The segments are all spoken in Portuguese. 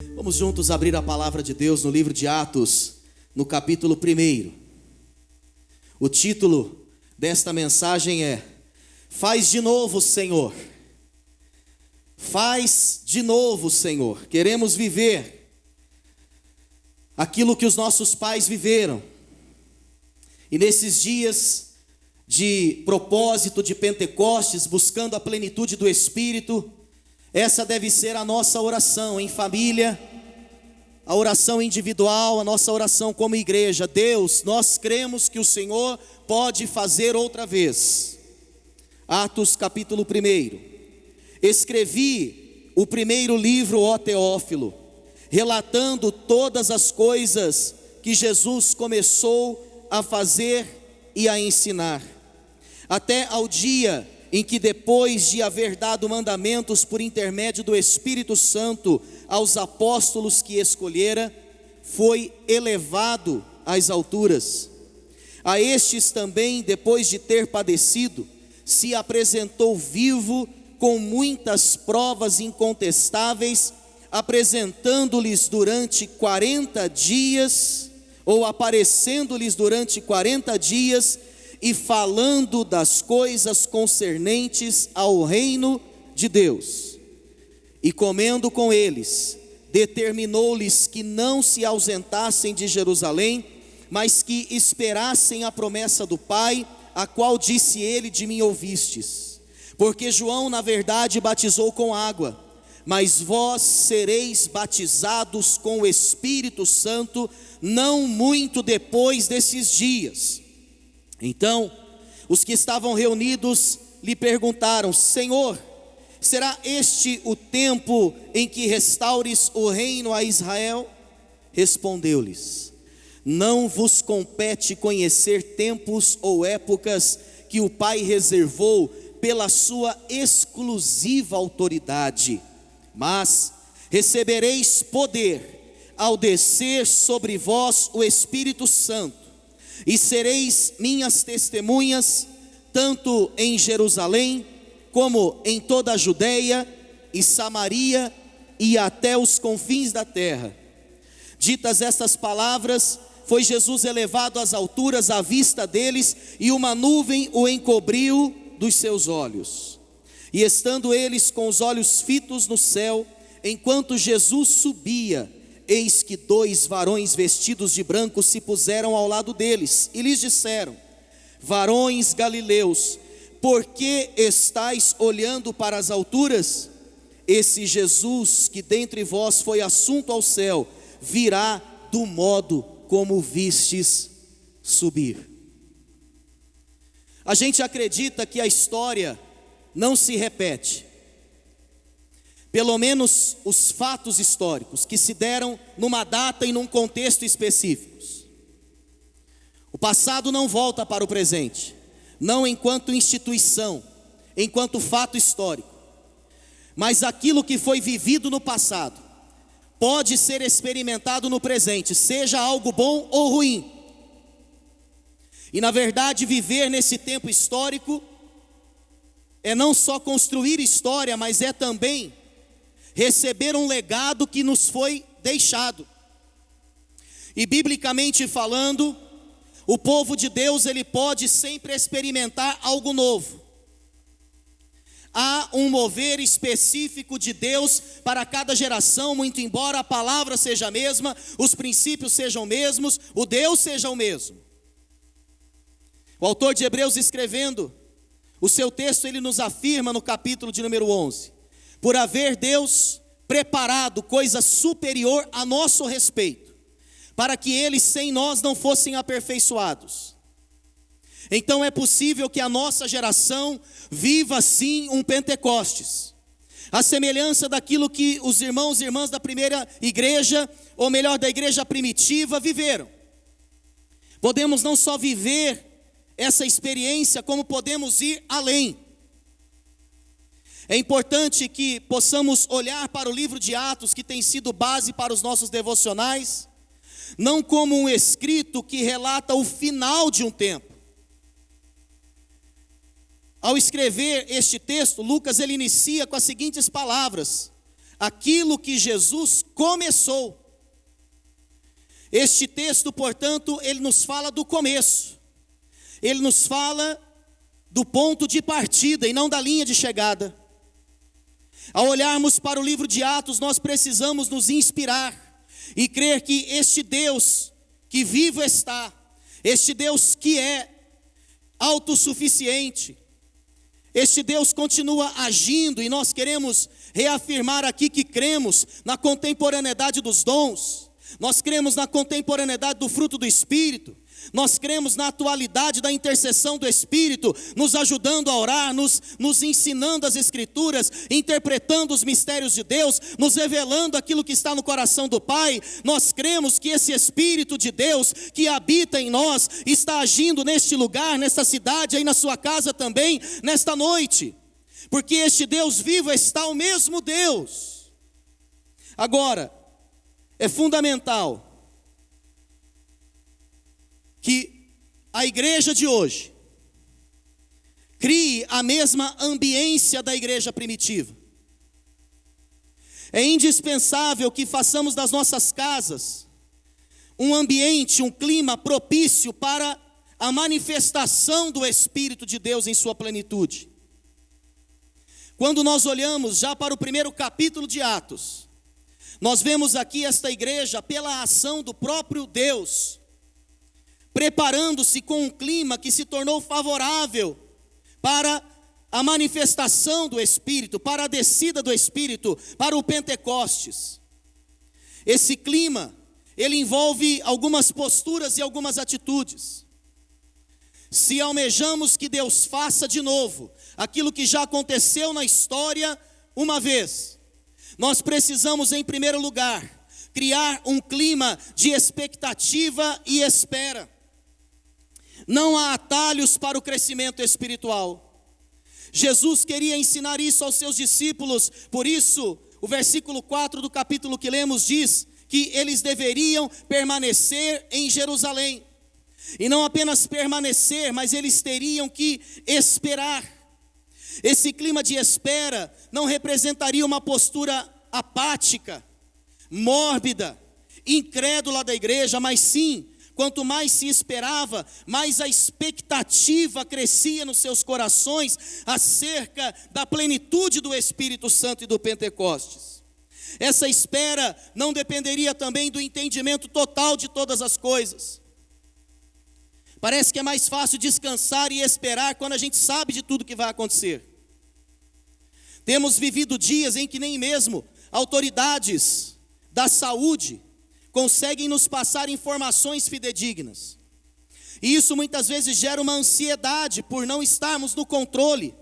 Vamos juntos abrir a palavra de Deus no livro de Atos, no capítulo 1. O título desta mensagem é: Faz de novo, Senhor. Faz de novo, Senhor. Queremos viver aquilo que os nossos pais viveram. E nesses dias de propósito de Pentecostes, buscando a plenitude do Espírito, essa deve ser a nossa oração em família, a oração individual, a nossa oração como igreja. Deus, nós cremos que o Senhor pode fazer outra vez. Atos capítulo 1. Escrevi o primeiro livro, ó Teófilo, relatando todas as coisas que Jesus começou a fazer e a ensinar, até ao dia em que, depois de haver dado mandamentos por intermédio do Espírito Santo aos apóstolos que escolhera, foi elevado às alturas. A estes também, depois de ter padecido, se apresentou vivo com muitas provas incontestáveis, apresentando-lhes durante 40 dias, ou aparecendo-lhes durante 40 dias, e falando das coisas concernentes ao reino de Deus. E comendo com eles, determinou-lhes que não se ausentassem de Jerusalém, mas que esperassem a promessa do Pai, a qual disse ele: de mim ouvistes. Porque João, na verdade, batizou com água, mas vós sereis batizados com o Espírito Santo, não muito depois desses dias. Então, os que estavam reunidos lhe perguntaram: Senhor, será este o tempo em que restaures o reino a Israel? Respondeu-lhes: Não vos compete conhecer tempos ou épocas que o Pai reservou pela sua exclusiva autoridade, mas recebereis poder ao descer sobre vós o Espírito Santo, e sereis minhas testemunhas, tanto em Jerusalém, como em toda a Judeia e Samaria, e até os confins da terra. Ditas estas palavras, foi Jesus elevado às alturas à vista deles, e uma nuvem o encobriu dos seus olhos. E estando eles com os olhos fitos no céu, enquanto Jesus subia, eis que 2 varões vestidos de branco se puseram ao lado deles, e lhes disseram: Varões galileus, por que estáis olhando para as alturas? Esse Jesus que dentre vós foi assunto ao céu, virá do modo como vistes subir. A gente acredita que a história não se repete. Pelo menos os fatos históricos que se deram numa data e num contexto específicos. O passado não volta para o presente, não enquanto instituição, enquanto fato histórico. Mas aquilo que foi vivido no passado pode ser experimentado no presente, seja algo bom ou ruim. E na verdade, viver nesse tempo histórico é não só construir história, mas é também receber um legado que nos foi deixado. E biblicamente falando, o povo de Deus, ele pode sempre experimentar algo novo. Há um mover específico de Deus para cada geração, muito embora a palavra seja a mesma, os princípios sejam os mesmos, o Deus seja o mesmo. O autor de Hebreus, escrevendo o seu texto, ele nos afirma no capítulo de número 11: por haver Deus preparado coisa superior a nosso respeito, para que eles sem nós não fossem aperfeiçoados. Então é possível que a nossa geração viva sim um Pentecostes, a semelhança daquilo que os irmãos e irmãs da primeira igreja, ou melhor, da igreja primitiva, viveram. Podemos não só viver essa experiência, como podemos ir além. É importante que possamos olhar para o livro de Atos, que tem sido base para os nossos devocionais, não como um escrito que relata o final de um tempo. Ao escrever este texto, Lucas ele inicia com as seguintes palavras: aquilo que Jesus começou. Este texto, portanto, ele nos fala do começo. Ele nos fala do ponto de partida e não da linha de chegada. Ao olharmos para o livro de Atos, nós precisamos nos inspirar e crer que este Deus que vivo está, este Deus que é autossuficiente, este Deus continua agindo, e nós queremos reafirmar aqui que cremos na contemporaneidade dos dons, nós cremos na contemporaneidade do fruto do Espírito, nós cremos na atualidade da intercessão do Espírito, nos ajudando a orar, nos ensinando as Escrituras, interpretando os mistérios de Deus, nos revelando aquilo que está no coração do Pai. Nós cremos que esse Espírito de Deus que habita em nós, está agindo neste lugar, nesta cidade, aí na sua casa também, nesta noite, porque este Deus vivo está o mesmo Deus. Agora, é fundamental que a igreja de hoje crie a mesma ambiência da igreja primitiva. É indispensável que façamos das nossas casas um ambiente, um clima propício para a manifestação do Espírito de Deus em sua plenitude. Quando nós olhamos já para o primeiro capítulo de Atos, nós vemos aqui esta igreja, pela ação do próprio Deus, preparando-se com um clima que se tornou favorável para a manifestação do Espírito, para a descida do Espírito, para o Pentecostes. Esse clima, ele envolve algumas posturas e algumas atitudes. Se almejamos que Deus faça de novo aquilo que já aconteceu na história uma vez, nós precisamos, em primeiro lugar, criar um clima de expectativa e espera. Não há atalhos para o crescimento espiritual. Jesus queria ensinar isso aos seus discípulos, por isso o versículo 4 do capítulo que lemos diz que eles deveriam permanecer em Jerusalém. E não apenas permanecer, mas eles teriam que esperar. Esse clima de espera não representaria uma postura apática, mórbida, incrédula da igreja, mas sim, quanto mais se esperava, mais a expectativa crescia nos seus corações acerca da plenitude do Espírito Santo e do Pentecostes. Essa espera não dependeria também do entendimento total de todas as coisas. Parece que é mais fácil descansar e esperar quando a gente sabe de tudo que vai acontecer. Temos vivido dias em que nem mesmo autoridades da saúde conseguem nos passar informações fidedignas. E isso muitas vezes gera uma ansiedade por não estarmos no controle.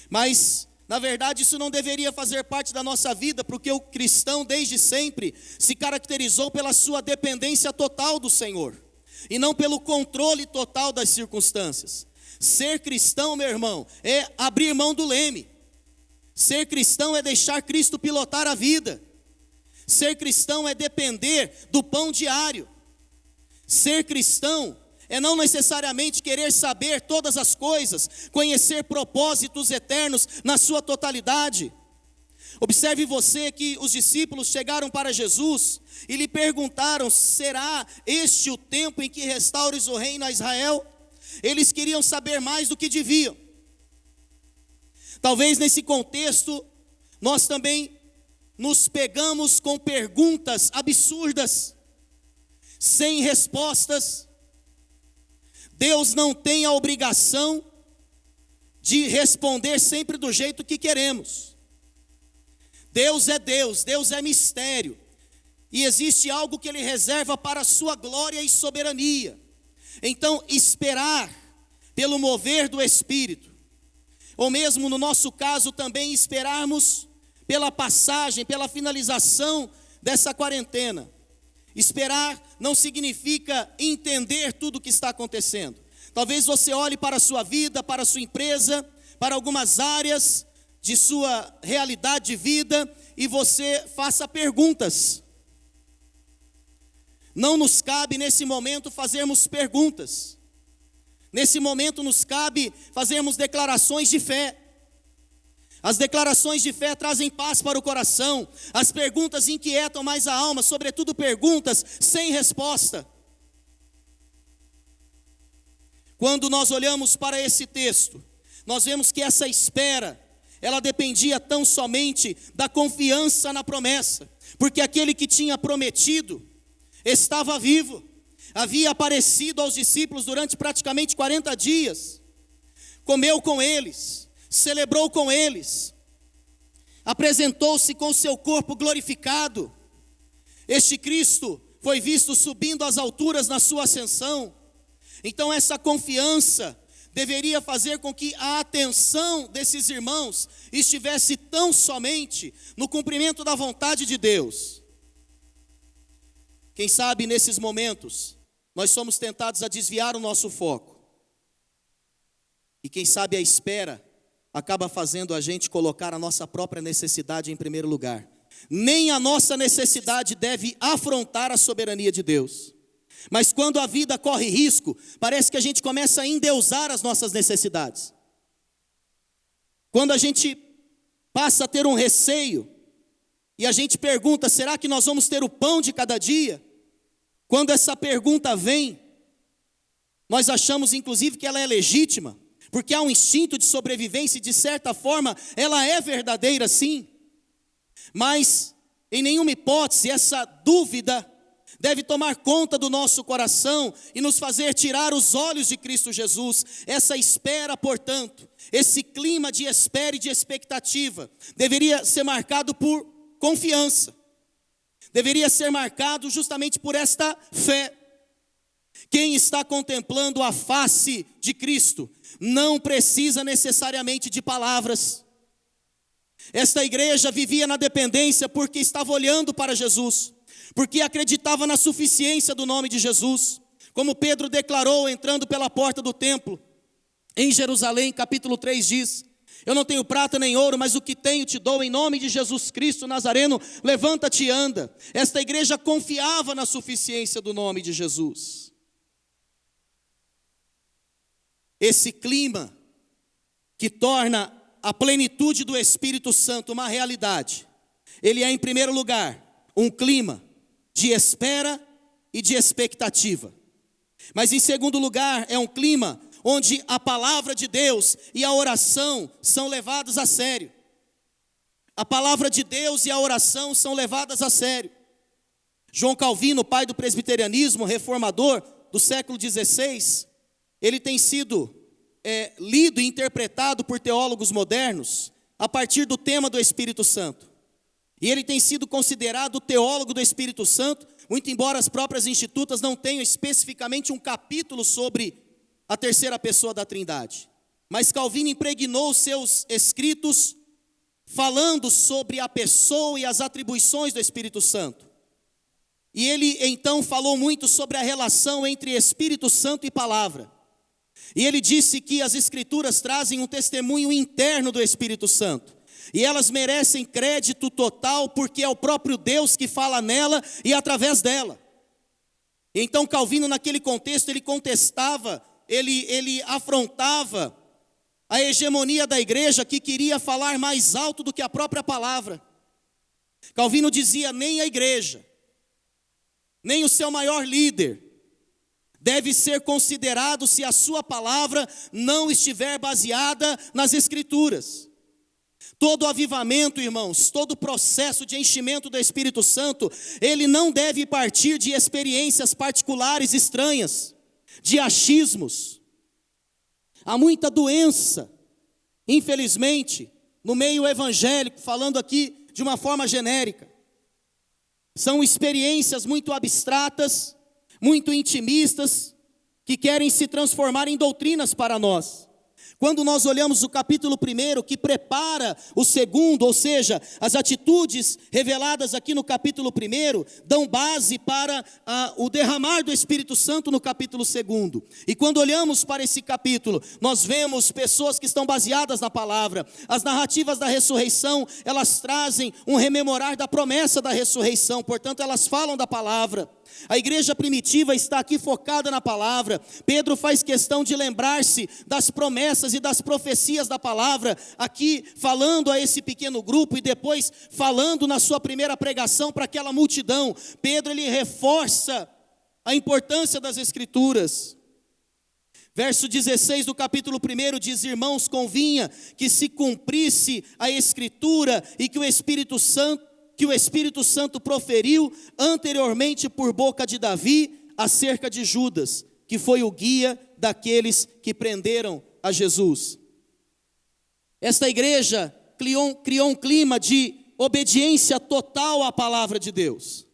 Mas, na verdade, isso não deveria fazer parte da nossa vida, porque o cristão desde sempre se caracterizou pela sua dependência total do Senhor, e não pelo controle total das circunstâncias. Ser cristão, meu irmão, é abrir mão do leme. Ser cristão é deixar Cristo pilotar a vida. Ser cristão é depender do pão diário. Ser cristão é não necessariamente querer saber todas as coisas, conhecer propósitos eternos na sua totalidade. Observe você que os discípulos chegaram para Jesus e lhe perguntaram: será este o tempo em que restaures o reino a Israel? Eles queriam saber mais do que deviam. Talvez nesse contexto, nós também nos pegamos com perguntas absurdas, sem respostas. Deus não tem a obrigação de responder sempre do jeito que queremos. Deus é mistério, e existe algo que Ele reserva para a sua glória e soberania. Então, esperar pelo mover do Espírito, ou mesmo no nosso caso também esperarmos pela passagem, pela finalização dessa quarentena. Esperar não significa entender tudo o que está acontecendo. Talvez você olhe para a sua vida, para a sua empresa, para algumas áreas de sua realidade de vida, e você faça perguntas. Não nos cabe nesse momento fazermos perguntas. Nesse momento nos cabe fazermos declarações de fé. As declarações de fé trazem paz para o coração. As perguntas inquietam mais a alma, sobretudo perguntas sem resposta. Quando nós olhamos para esse texto, nós vemos que essa espera, ela dependia tão somente da confiança na promessa, porque aquele que tinha prometido estava vivo, havia aparecido aos discípulos durante praticamente 40 dias, comeu com eles, celebrou com eles, apresentou-se com seu corpo glorificado. Este Cristo foi visto subindo às alturas na sua ascensão. Então essa confiança deveria fazer com que a atenção desses irmãos estivesse tão somente no cumprimento da vontade de Deus. Quem sabe nesses momentos nós somos tentados a desviar o nosso foco. E quem sabe a espera acaba fazendo a gente colocar a nossa própria necessidade em primeiro lugar. Nem a nossa necessidade deve afrontar a soberania de Deus. Mas quando a vida corre risco, parece que a gente começa a endeusar as nossas necessidades. Quando a gente passa a ter um receio, e a gente pergunta, será que nós vamos ter o pão de cada dia? Quando essa pergunta vem, nós achamos inclusive que ela é legítima, porque há um instinto de sobrevivência e de certa forma ela é verdadeira sim. Mas em nenhuma hipótese essa dúvida deve tomar conta do nosso coração e nos fazer tirar os olhos de Cristo Jesus. Essa espera, portanto, esse clima de espera e de expectativa, deveria ser marcado por confiança. Deveria ser marcado justamente por esta fé. Quem está contemplando a face de Cristo não precisa necessariamente de palavras. Esta igreja vivia na dependência porque estava olhando para Jesus, porque acreditava na suficiência do nome de Jesus, como Pedro declarou entrando pela porta do templo, em Jerusalém, capítulo 3 diz: eu não tenho prata nem ouro, mas o que tenho te dou, em nome de Jesus Cristo Nazareno, levanta-te e anda. Esta igreja confiava na suficiência do nome de Jesus. Esse clima que torna a plenitude do Espírito Santo uma realidade, ele é em primeiro lugar um clima de espera e de expectativa. Mas em segundo lugar é um clima onde a palavra de Deus e a oração são levadas a sério. A palavra de Deus e a oração são levadas a sério. João Calvino, pai do presbiterianismo, reformador do século XVI, ele tem sido lido e interpretado por teólogos modernos a partir do tema do Espírito Santo. E ele tem sido considerado o teólogo do Espírito Santo, muito embora as próprias institutas não tenham especificamente um capítulo sobre a terceira pessoa da Trindade. Mas Calvino impregnou seus escritos falando sobre a pessoa e as atribuições do Espírito Santo. E ele então falou muito sobre a relação entre Espírito Santo e palavra. E ele disse que as Escrituras trazem um testemunho interno do Espírito Santo. E elas merecem crédito total porque é o próprio Deus que fala nela e através dela. Então Calvino naquele contexto ele contestava, ele afrontava a hegemonia da igreja que queria falar mais alto do que a própria palavra. Calvino dizia, nem a igreja, nem o seu maior líder deve ser considerado se a sua palavra não estiver baseada nas Escrituras. Todo avivamento, irmãos, todo processo de enchimento do Espírito Santo, ele não deve partir de experiências particulares estranhas, de achismos. Há muita doença, infelizmente, no meio evangélico, falando aqui de uma forma genérica. São experiências muito abstratas, muito intimistas, que querem se transformar em doutrinas para nós. Quando nós olhamos o capítulo 1, que prepara o segundo, ou seja, as atitudes reveladas aqui no capítulo 1, dão base para o derramar do Espírito Santo no capítulo 2. E quando olhamos para esse capítulo, nós vemos pessoas que estão baseadas na palavra. As narrativas da ressurreição, elas trazem um rememorar da promessa da ressurreição, portanto elas falam da palavra. A igreja primitiva está aqui focada na palavra. Pedro faz questão de lembrar-se das promessas promessas e das profecias da palavra, aqui falando a esse pequeno grupo e depois falando na sua primeira pregação para aquela multidão, Pedro ele reforça a importância das Escrituras. Verso 16 do capítulo 1 diz: irmãos, convinha que se cumprisse a Escritura e que o Espírito Santo proferiu anteriormente por boca de Davi acerca de Judas, que foi o guia daqueles que prenderam a Jesus. Esta igreja criou um clima de obediência total à palavra de Deus.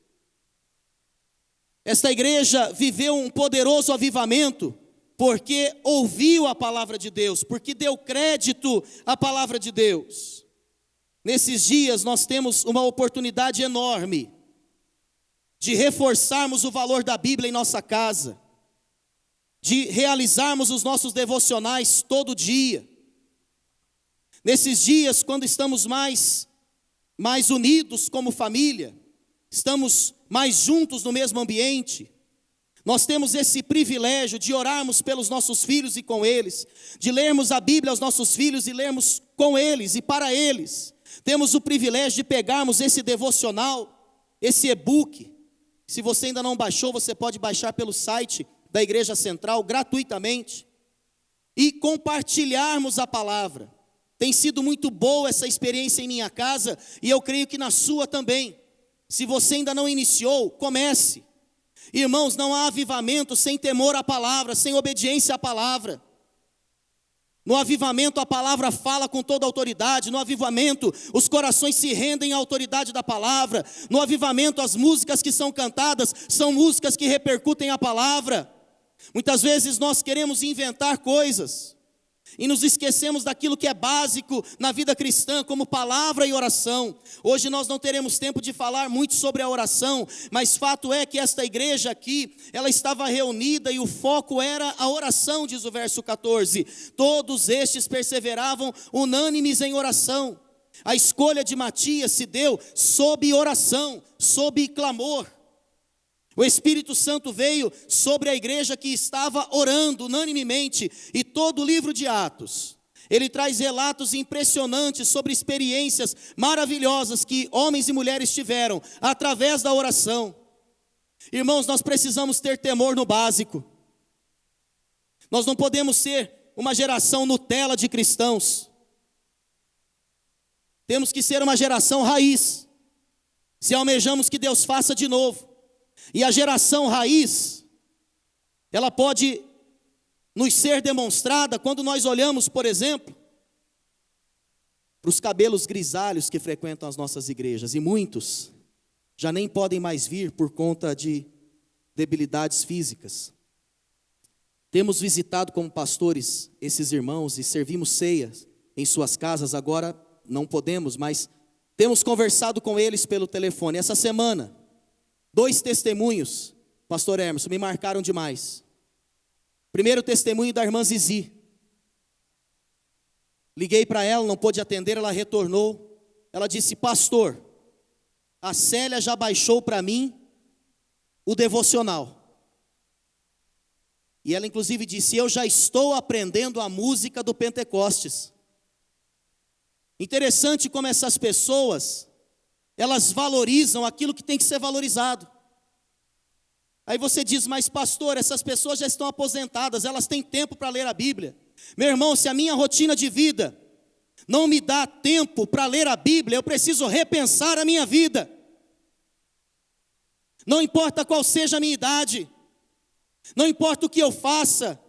Esta igreja viveu um poderoso avivamento, porque ouviu a palavra de Deus, porque deu crédito à palavra de Deus. Nesses dias nós temos uma oportunidade enorme de reforçarmos o valor da Bíblia em nossa casa, de realizarmos os nossos devocionais todo dia. Nesses dias, quando estamos mais unidos como família, estamos mais juntos no mesmo ambiente, nós temos esse privilégio de orarmos pelos nossos filhos e com eles, de lermos a Bíblia aos nossos filhos e lermos com eles e para eles. Temos o privilégio de pegarmos esse devocional, esse e-book. Se você ainda não baixou, você pode baixar pelo site da Igreja Central gratuitamente e compartilharmos a palavra. Tem sido muito boa essa experiência em minha casa e eu creio que na sua também. Se você ainda não iniciou, comece. Irmãos, não há avivamento sem temor à palavra, sem obediência à palavra. No avivamento a palavra fala com toda autoridade, no avivamento os corações se rendem à autoridade da palavra, no avivamento as músicas que são cantadas são músicas que repercutem a palavra. Muitas vezes nós queremos inventar coisas e nos esquecemos daquilo que é básico na vida cristã, como palavra e oração. Hoje nós não teremos tempo de falar muito sobre a oração, mas fato é que esta igreja aqui, ela estava reunida e o foco era a oração, diz o verso 14. Todos estes perseveravam unânimes em oração. A escolha de Matias se deu sob oração, sob clamor. O Espírito Santo veio sobre a igreja que estava orando unanimemente, e todo o livro de Atos, ele traz relatos impressionantes sobre experiências maravilhosas que homens e mulheres tiveram através da oração. Irmãos, nós precisamos ter temor no básico. Nós não podemos ser uma geração Nutella de cristãos. Temos que ser uma geração raiz, se almejamos que Deus faça de novo. E a geração raiz, ela pode nos ser demonstrada quando nós olhamos, por exemplo, para os cabelos grisalhos que frequentam as nossas igrejas. E muitos já nem podem mais vir por conta de debilidades físicas. Temos visitado como pastores esses irmãos e servimos ceias em suas casas. Agora não podemos, mas temos conversado com eles pelo telefone. Essa semana, 2 testemunhos, pastor Emerson, me marcaram demais. Primeiro testemunho da irmã Zizi. Liguei para ela, não pôde atender, ela retornou. Ela disse: pastor, a Célia já baixou para mim o devocional. E ela inclusive disse: eu já estou aprendendo a música do Pentecostes. Interessante como essas pessoas, elas valorizam aquilo que tem que ser valorizado. Aí você diz: mas pastor, essas pessoas já estão aposentadas, elas têm tempo para ler a Bíblia. Meu irmão, se a minha rotina de vida não me dá tempo para ler a Bíblia, eu preciso repensar a minha vida. Não importa qual seja a minha idade, não importa o que eu faça.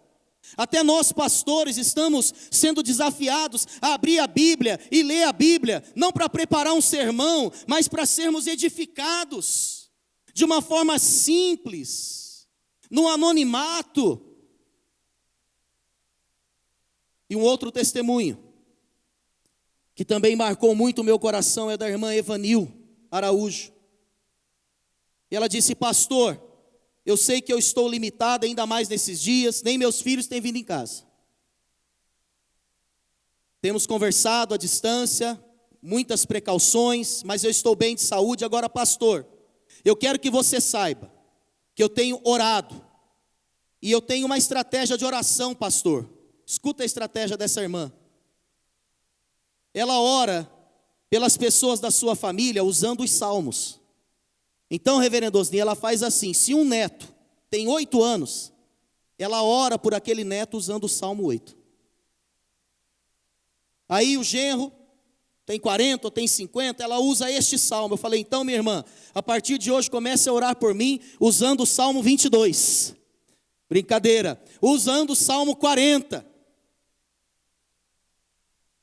Até nós pastores estamos sendo desafiados a abrir a Bíblia e ler a Bíblia, não para preparar um sermão, mas para sermos edificados, de uma forma simples, no anonimato. E um outro testemunho, que também marcou muito o meu coração, é da irmã Evanil Araújo. E ela disse: pastor, eu sei que eu estou limitada ainda mais nesses dias, nem meus filhos têm vindo em casa. Temos conversado à distância, muitas precauções, mas eu estou bem de saúde. Agora, pastor, eu quero que você saiba que eu tenho orado, e eu tenho uma estratégia de oração, pastor. Escuta a estratégia dessa irmã. Ela ora pelas pessoas da sua família usando os salmos. Então, reverendo Osni, ela faz assim: se um neto tem 8 anos, ela ora por aquele neto usando o Salmo 8. Aí o genro tem 40 ou tem 50, ela usa este salmo. Eu falei: então, minha irmã, a partir de hoje comece a orar por mim usando o Salmo 22. Brincadeira, usando o Salmo 40.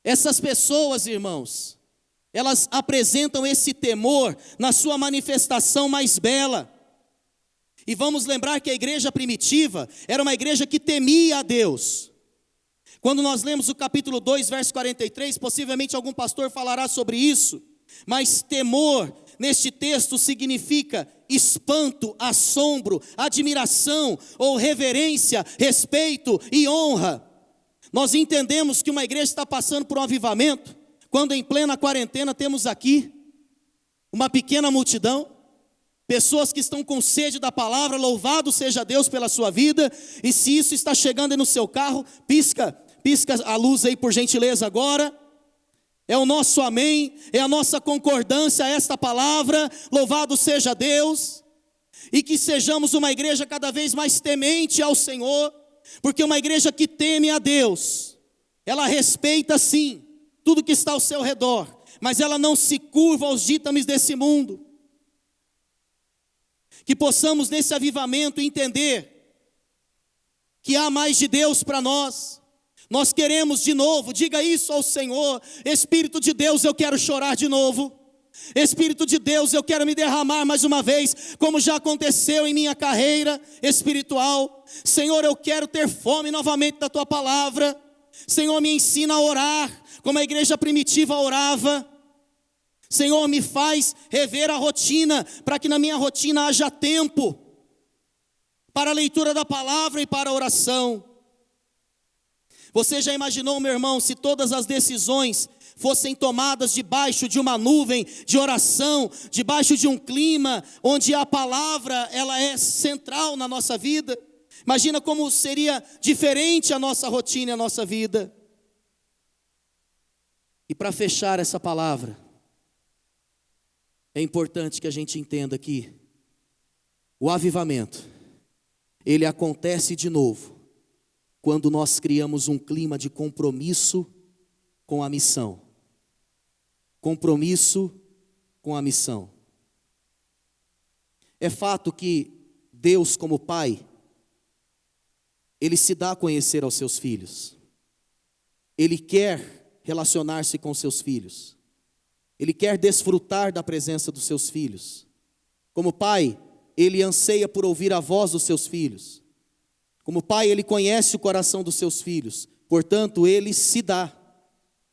Essas pessoas, irmãos, elas apresentam esse temor na sua manifestação mais bela. E vamos lembrar que a igreja primitiva era uma igreja que temia a Deus. Quando nós lemos o capítulo 2, verso 43, possivelmente algum pastor falará sobre isso, mas temor neste texto significa espanto, assombro, admiração ou reverência, respeito e honra. Nós entendemos que uma igreja está passando por um avivamento, quando em plena quarentena temos aqui uma pequena multidão, pessoas que estão com sede da palavra. Louvado seja Deus pela sua vida. E se isso está chegando aí no seu carro, pisca a luz aí por gentileza agora. É o nosso amém, é a nossa concordância a esta palavra. Louvado seja Deus. E que sejamos uma igreja cada vez mais temente ao Senhor, porque uma igreja que teme a Deus, ela respeita sim tudo que está ao seu redor, mas ela não se curva aos ditames desse mundo. Que possamos nesse avivamento entender que há mais de Deus para nós. Nós queremos de novo, diga isso ao Senhor: Espírito de Deus, eu quero chorar de novo. Espírito de Deus, eu quero me derramar mais uma vez, como já aconteceu em minha carreira espiritual. Senhor, eu quero ter fome novamente da tua palavra. Senhor, me ensina a orar como a igreja primitiva orava. Senhor, me faz rever a rotina, para que na minha rotina haja tempo para a leitura da palavra e para a oração. Você já imaginou, meu irmão, se todas as decisões fossem tomadas debaixo de uma nuvem de oração, debaixo de um clima onde a palavra ela é central na nossa vida? Imagina como seria diferente a nossa rotina e a nossa vida. E para fechar essa palavra, é importante que a gente entenda que o avivamento, ele acontece de novo quando nós criamos um clima de compromisso com a missão. Compromisso com a missão. É fato que Deus, como Pai, Ele se dá a conhecer aos seus filhos. Ele quer relacionar-se com seus filhos. Ele quer desfrutar da presença dos seus filhos. Como pai, ele anseia por ouvir a voz dos seus filhos. Como pai, ele conhece o coração dos seus filhos. Portanto, ele se dá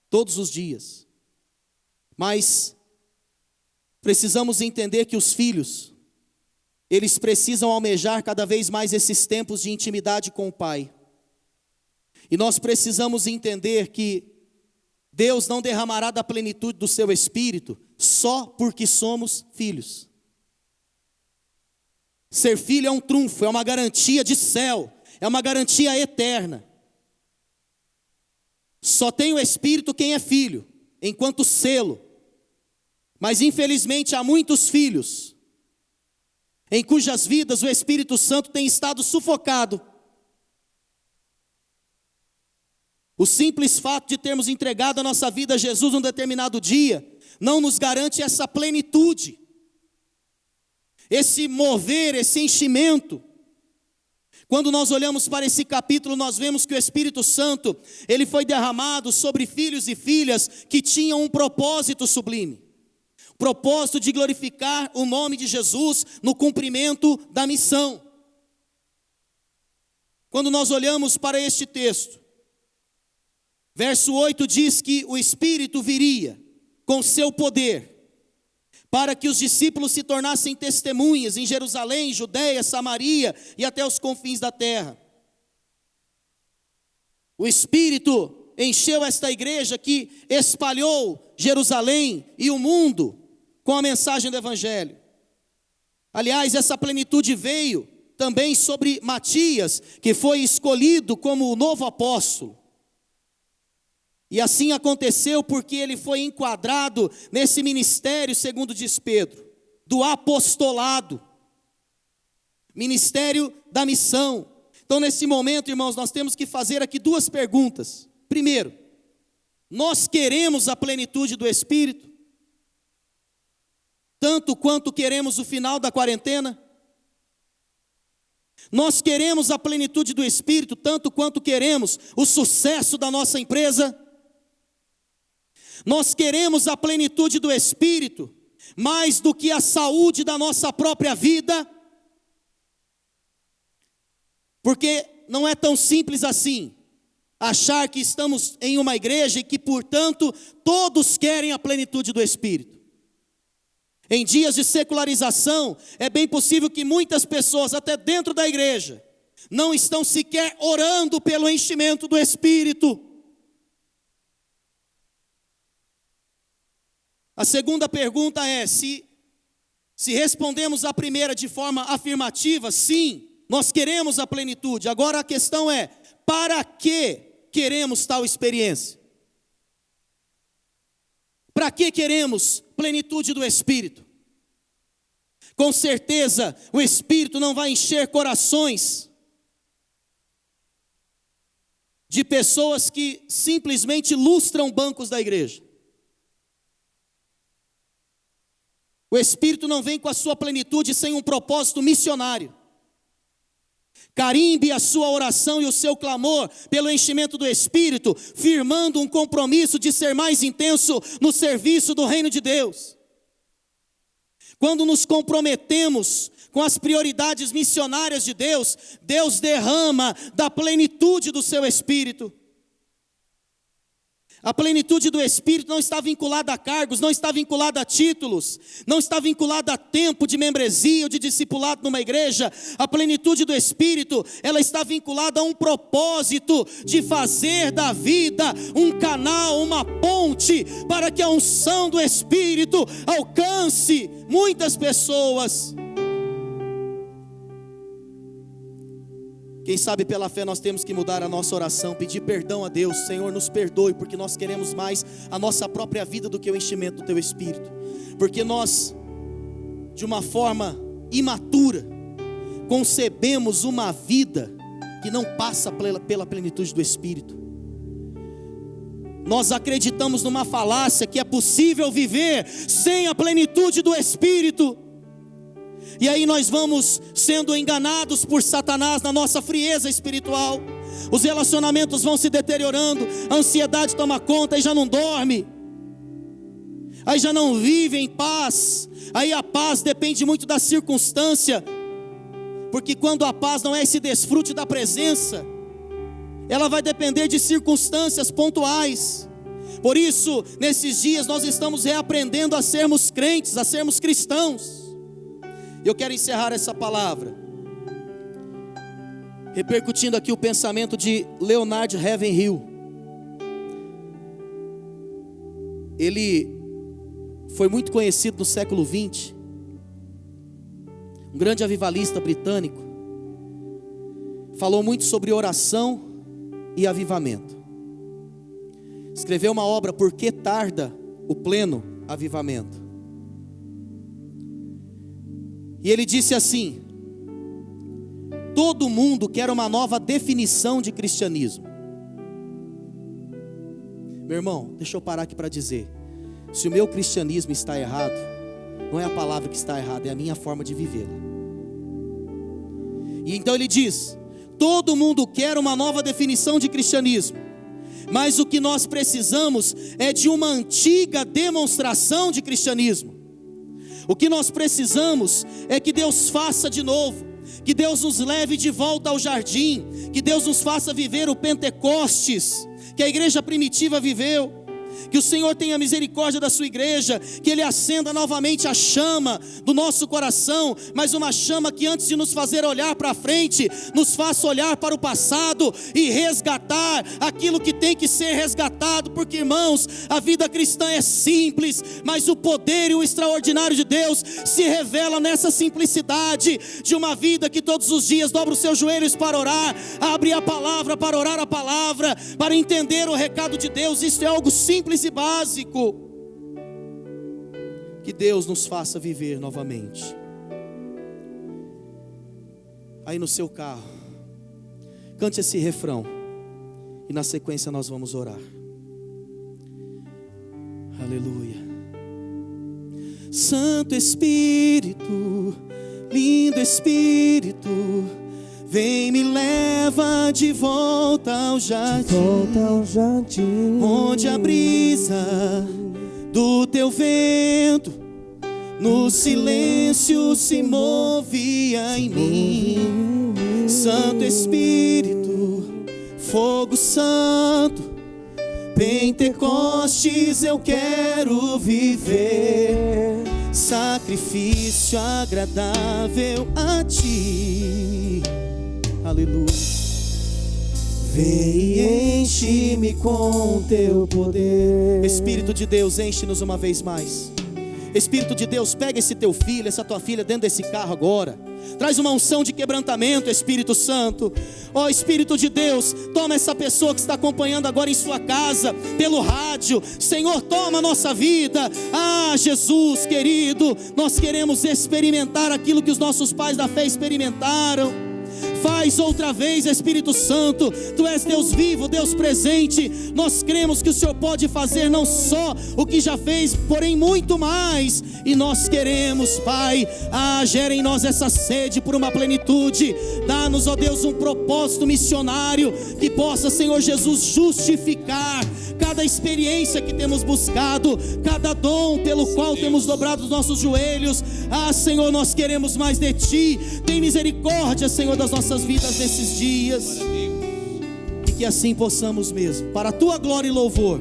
todos os dias. Mas precisamos entender que os filhos, eles precisam almejar cada vez mais esses tempos de intimidade com o pai. E nós precisamos entender que Deus não derramará da plenitude do seu Espírito só porque somos filhos. Ser filho é um trunfo, é uma garantia de céu, é uma garantia eterna. Só tem o Espírito quem é filho, enquanto selo. Mas infelizmente há muitos filhos em cujas vidas o Espírito Santo tem estado sufocado. O simples fato de termos entregado a nossa vida a Jesus num determinado dia não nos garante essa plenitude, esse mover, esse enchimento. Quando nós olhamos para esse capítulo, nós vemos que o Espírito Santo, ele foi derramado sobre filhos e filhas que tinham um propósito sublime. O propósito de glorificar o nome de Jesus no cumprimento da missão. Quando nós olhamos para este texto, verso 8 diz que o Espírito viria com seu poder, para que os discípulos se tornassem testemunhas em Jerusalém, Judeia, Samaria e até os confins da terra. O Espírito encheu esta igreja que espalhou Jerusalém e o mundo com a mensagem do Evangelho. Aliás, essa plenitude veio também sobre Matias, que foi escolhido como o novo apóstolo. E assim aconteceu porque ele foi enquadrado nesse ministério, segundo diz Pedro, do apostolado, ministério da missão. Então, nesse momento, irmãos, nós temos que fazer aqui duas perguntas. Primeiro, nós queremos a plenitude do Espírito, tanto quanto queremos o final da quarentena? Nós queremos a plenitude do Espírito, tanto quanto queremos o sucesso da nossa empresa? Nós queremos a plenitude do Espírito, mais do que a saúde da nossa própria vida? Porque não é tão simples assim, achar que estamos em uma igreja e que, portanto, todos querem a plenitude do Espírito. Em dias de secularização, é bem possível que muitas pessoas, até dentro da igreja, não estão sequer orando pelo enchimento do Espírito. A segunda pergunta é, se respondemos a primeira de forma afirmativa, sim, nós queremos a plenitude. Agora a questão é, para que queremos tal experiência? Para que queremos plenitude do Espírito? Com certeza o Espírito não vai encher corações de pessoas que simplesmente lustram bancos da igreja. O Espírito não vem com a sua plenitude sem um propósito missionário. Carimbe a sua oração e o seu clamor pelo enchimento do Espírito, firmando um compromisso de ser mais intenso no serviço do reino de Deus. Quando nos comprometemos com as prioridades missionárias de Deus, Deus derrama da plenitude do seu Espírito. A plenitude do Espírito não está vinculada a cargos, não está vinculada a títulos, não está vinculada a tempo de membresia ou de discipulado numa igreja. A plenitude do Espírito, ela está vinculada a um propósito de fazer da vida um canal, uma ponte, para que a unção do Espírito alcance muitas pessoas. Quem sabe pela fé nós temos que mudar a nossa oração, pedir perdão a Deus. Senhor, nos perdoe, porque nós queremos mais a nossa própria vida do que o enchimento do Teu Espírito. Porque nós, de uma forma imatura, concebemos uma vida que não passa pela plenitude do Espírito. Nós acreditamos numa falácia que é possível viver sem a plenitude do Espírito. E aí nós vamos sendo enganados por Satanás na nossa frieza espiritual. Os relacionamentos vão se deteriorando, a ansiedade toma conta e já não dorme. Aí já não vive em paz. Aí a paz depende muito da circunstância. Porque quando a paz não é esse desfrute da presença, ela vai depender de circunstâncias pontuais. Por isso, nesses dias nós estamos reaprendendo a sermos crentes, a sermos cristãos. Eu quero encerrar essa palavra repercutindo aqui o pensamento de Leonard Ravenhill. Ele foi muito conhecido no século XX, um grande avivalista britânico. Falou muito sobre oração e avivamento. Escreveu uma obra, Por que tarda o pleno avivamento? E ele disse assim: todo mundo quer uma nova definição de cristianismo. Meu irmão, deixa eu parar aqui para dizer, se o meu cristianismo está errado, não é a palavra que está errada, é a minha forma de vivê-la. E então ele diz: todo mundo quer uma nova definição de cristianismo, mas o que nós precisamos é de uma antiga demonstração de cristianismo. O que nós precisamos é que Deus faça de novo, que Deus nos leve de volta ao jardim, que Deus nos faça viver o Pentecostes que a igreja primitiva viveu. Que o Senhor tenha misericórdia da sua igreja, que Ele acenda novamente a chama do nosso coração, mas uma chama que antes de nos fazer olhar para frente, nos faça olhar para o passado e resgatar aquilo que tem que ser resgatado, porque irmãos, a vida cristã é simples, mas o poder e o extraordinário de Deus se revela nessa simplicidade de uma vida que todos os dias dobra os seus joelhos para orar, abre a palavra para orar a palavra, para entender o recado de Deus. Isso é algo simples e básico. Que Deus nos faça viver novamente. Aí no seu carro, cante esse refrão e na sequência nós vamos orar. Aleluia. Santo Espírito, lindo Espírito, vem me leva de volta ao jardim, onde a brisa do teu vento no silêncio se movia em mim. Santo Espírito, fogo santo, Pentecostes eu quero viver, sacrifício agradável a ti. Aleluia. Vem e enche-me com teu poder. Espírito de Deus, enche-nos uma vez mais. Espírito de Deus, pega esse teu filho, essa tua filha dentro desse carro agora. Traz uma unção de quebrantamento, Espírito Santo. Ó Espírito de Deus, toma essa pessoa que está acompanhando agora em sua casa, pelo rádio. Senhor, toma a nossa vida. Ah, Jesus querido, nós queremos experimentar aquilo que os nossos pais da fé experimentaram. Faz outra vez, Espírito Santo. Tu és Deus vivo, Deus presente. Nós cremos que o Senhor pode fazer não só o que já fez, porém muito mais. E nós queremos, Pai, gera em nós essa sede por uma plenitude. Dá-nos, ó Deus, um propósito missionário que possa, Senhor Jesus, justificar cada experiência que temos buscado, cada dom pelo qual temos dobrado os nossos joelhos. Ah, Senhor, nós queremos mais de Ti. Tem misericórdia, Senhor, das nossas vidas nesses dias, e que assim possamos mesmo, para a Tua glória e louvor,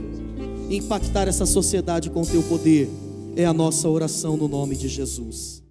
impactar essa sociedade com o Teu poder. É a nossa oração no nome de Jesus.